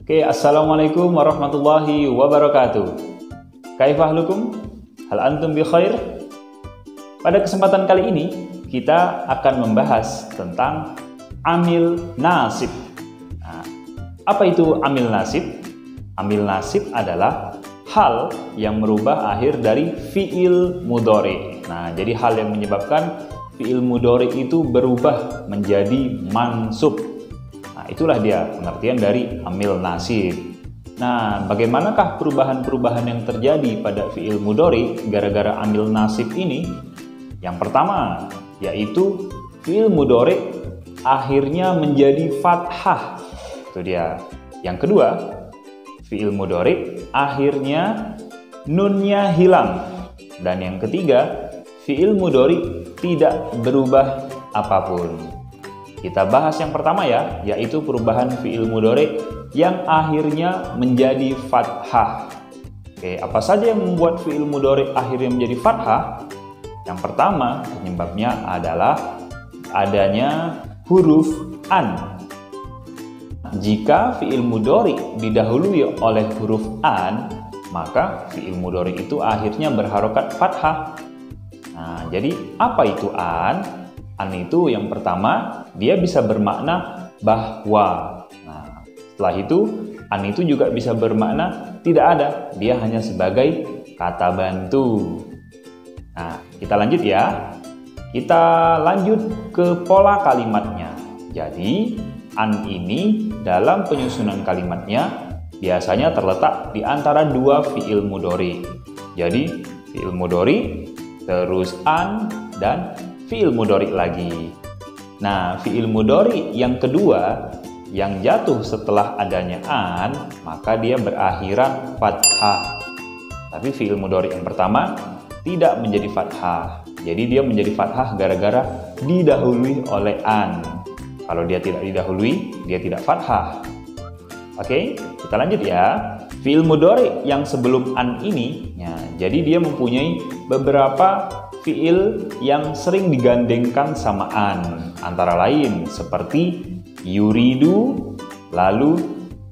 Oke, assalamualaikum warahmatullahi wabarakatuh. Kaifahlukum? Hal antum bi khair? Pada kesempatan kali ini kita akan membahas tentang amil nasib. Nah, apa itu amil nasib? Amil nasib adalah hal yang merubah akhir dari fi'il mudhari. Nah, jadi hal yang menyebabkan fi'il mudhari itu berubah menjadi mansub. Itulah dia pengertian dari amil nasib. Nah, bagaimanakah perubahan-perubahan yang terjadi pada fi'il mudhari gara-gara amil nasib ini? Yang pertama, yaitu fi'il mudhari akhirnya menjadi fathah. Itu dia. Yang kedua, fi'il mudhari akhirnya nunnya hilang. Dan yang ketiga, fi'il mudhari tidak berubah apapun. Kita bahas yang pertama ya, yaitu perubahan fi'il mudhari yang akhirnya menjadi fathah. Oke, apa saja yang membuat fi'il mudhari akhirnya menjadi fathah? Yang pertama, penyebabnya adalah adanya huruf an. Jika fi'il mudhari didahului oleh huruf an, maka fi'il mudhari itu akhirnya berharokat fathah. Nah, jadi apa itu an? An itu yang pertama, dia bisa bermakna bahwa. Nah, setelah itu, an itu juga bisa bermakna tidak ada, dia hanya sebagai kata bantu. Nah, kita lanjut ya. Kita lanjut ke pola kalimatnya. Jadi, an ini dalam penyusunan kalimatnya biasanya terletak di antara dua fi'il mudhari. Jadi, fi'il mudhari, terus an, dan fi'il mudhari lagi. Nah, fi'il mudhari yang kedua yang jatuh setelah adanya an, maka dia berakhiran fathah. Tapi fi'il mudhari yang pertama tidak menjadi fathah. Jadi dia menjadi fathah gara-gara didahului oleh an. Kalau dia tidak didahului, dia tidak fathah. Oke, kita lanjut ya. Fi'il mudhari yang sebelum an ini, ya, jadi dia mempunyai beberapa fi'il yang sering digandengkan sama an, antara lain seperti yuridu, lalu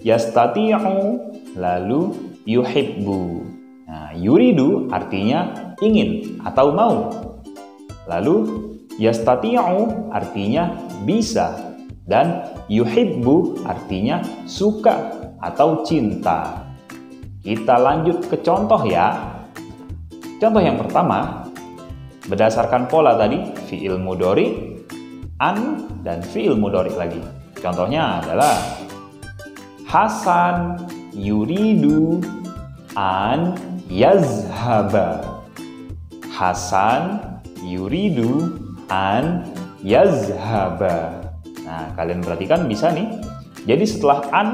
yastati'u, lalu yuhibbu. Nah, yuridu artinya ingin atau mau. Lalu yastati'u artinya bisa, dan yuhibbu artinya suka atau cinta. Kita lanjut ke contoh ya. Contoh yang pertama, berdasarkan pola tadi, fi'il mudhari, an, dan fi'il mudhari lagi. Contohnya adalah Hasan yuridu an yazhaba. Hasan yuridu an yazhaba. Nah, kalian perhatikan bisa nih. Jadi setelah an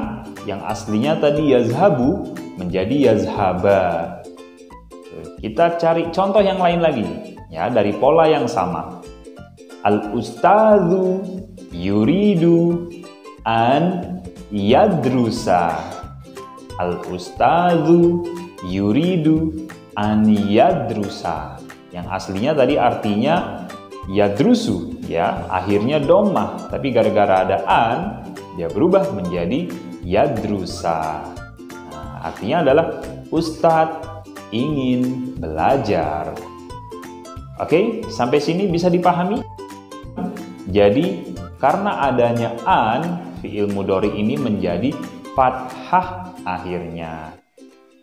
yang aslinya tadi yazhabu menjadi yazhaba. Kita cari contoh yang lain lagi. Ya, dari pola yang sama. Al-ustadzu yuridu an yadrusa. Al-ustadzu yuridu an yadrusa. Yang aslinya tadi artinya yadrusu, ya, akhirnya dhammah, tapi gara-gara ada an, dia berubah menjadi yadrusa. Nah, artinya adalah ustadz ingin belajar. Oke, sampai sini bisa dipahami? Jadi, karena adanya an, fi'il mudhari ini menjadi fathah akhirnya.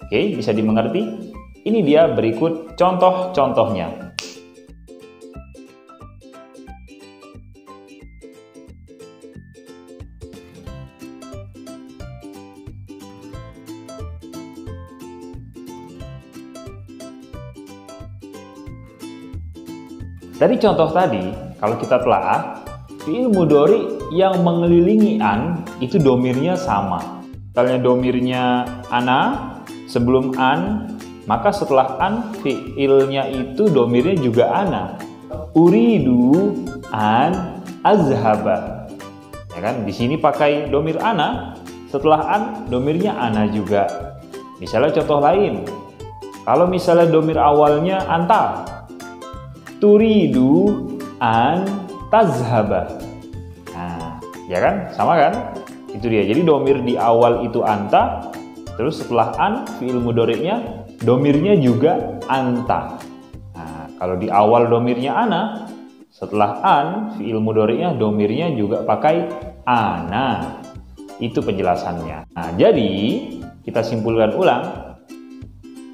Oke, bisa dimengerti? Ini dia berikut contoh-contohnya. Dari contoh tadi, kalau kita telaah, fi'il mudhari yang mengelilingi an itu domirnya sama. Misalnya domirnya ana, sebelum an, maka setelah an fi'ilnya itu domirnya juga ana. Uridu an azhaba. Ya kan? Di sini pakai domir ana, setelah an domirnya ana juga. Misalnya contoh lain. Kalau misalnya domir awalnya anta, turidu an tazhaba. Nah, ya kan? Sama kan? itu dia. Jadi domir di awal itu anta, terus setelah an fiil mudhari'nya domirnya juga anta. Nah, kalau di awal domirnya ana, setelah an fiil mudhari'nya domirnya juga pakai ana. Itu penjelasannya. Nah, jadi kita simpulkan ulang.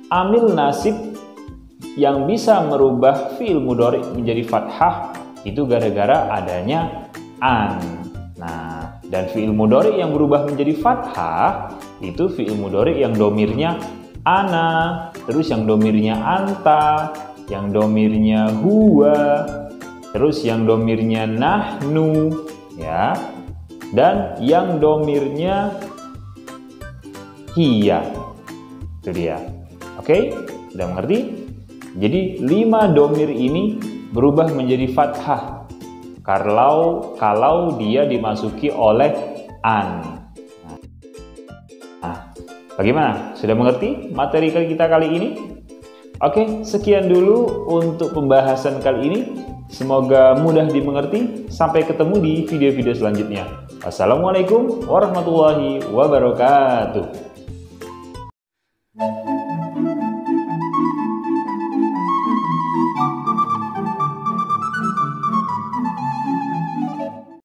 Amil nasib yang bisa merubah fiil mudhari' menjadi fathah itu gara-gara adanya an. Nah, dan fiil mudhari' yang berubah menjadi fathah itu fiil mudhari' yang domirnya ana, terus yang domirnya anta, yang domirnya huwa, terus yang domirnya nahnu, ya, dan yang domirnya hiya. Itu dia. Oke, sudah mengerti? Jadi 5 domir ini berubah menjadi fathah kalau dia dimasuki oleh an. Nah, bagaimana? Sudah mengerti materi kita kali ini? Oke, sekian dulu untuk pembahasan kali ini. Semoga mudah dimengerti. Sampai ketemu di video-video selanjutnya. Wassalamualaikum warahmatullahi wabarakatuh.